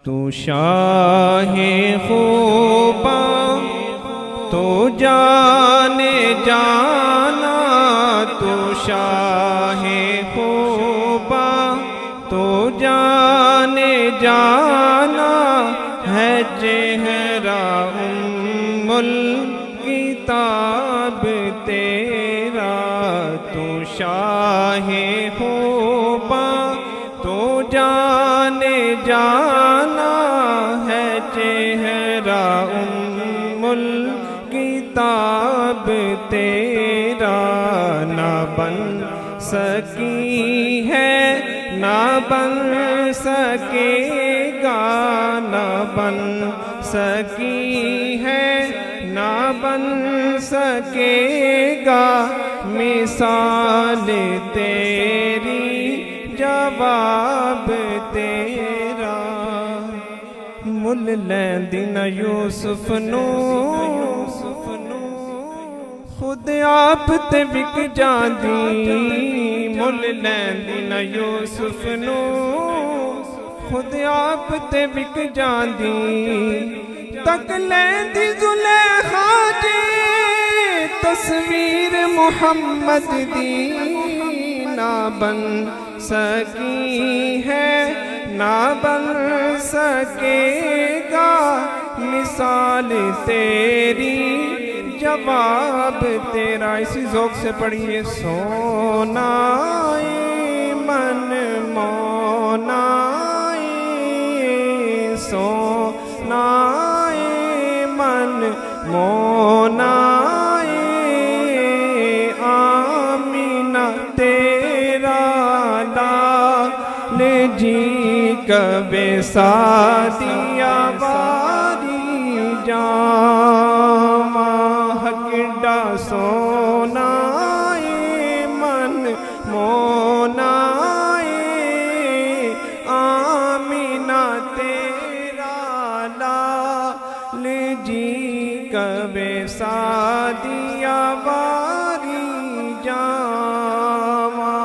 تو شاہ خوباں تو جانے جانا، تو شاہ خوباں تو جانے جانا ہے چہرہ ام الکتاب تیرا، تو شاہ خوباں تو جانے جانا ہے چہرہ ام الکتاب تیرا، نہ بن سکی ہے نہ بن سکے گا، نہ بن سکی ہے نہ بن سکے گا مثال تیری جواب تیرا، مل لیندی نہ یوسف نو خود آپ تے وک جاندی، مل لیندی نہ یوسف نو خود آپ تے وک جاندی، تک لیندی زلیخا جی تصویر محمد دی، نہ بن سکی ہے نہ بن سکے گا مثال تیری جواب تیرا، اسی ذوق سے پڑھیے، سونا من مونا سونا من مونا آمینہ تیرا لال جی کبے سادیا باری جاما ہکڈا سونا من مونا آمینہ تیرا لال جی کبے سادیا باری جاما،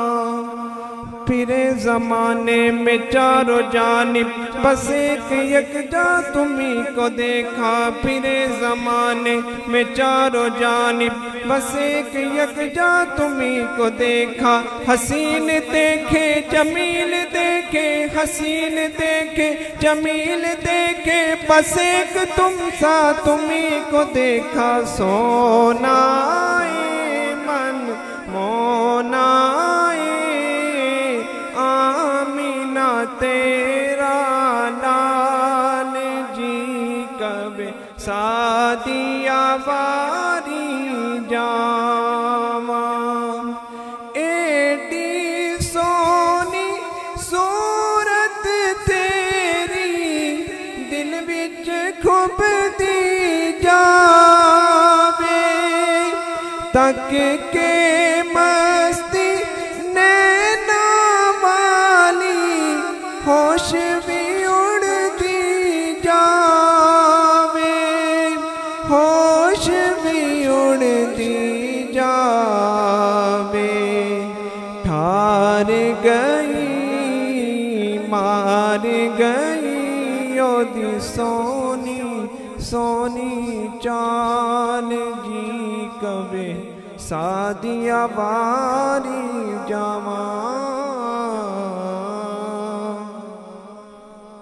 پھر زمانے میں چاروں جانب بس ایک یکجا تمہیں کو دیکھا، پھر زمانے میں چاروں جانب بس ایک یکجا تمہیں کو دیکھا، حسین دیکھے جمیل دیکھے حسین دیکھے جمیل دیکھے بس ایک تم سا تمہیں کو دیکھا، سونا من مونا آمینہ تیرا لال جی کبے سادیا باری جاما، ایڈی سونی صورت تیری دل وچ کھبدی جاوے، تک کے مستی نینا والی ہوش بھی اڑتی جاوے، ہوش بھی اڑتی جاوے، ٹھار گئی مار گئی دی سونی سونی چال جی کبے سادیا باری جاما۔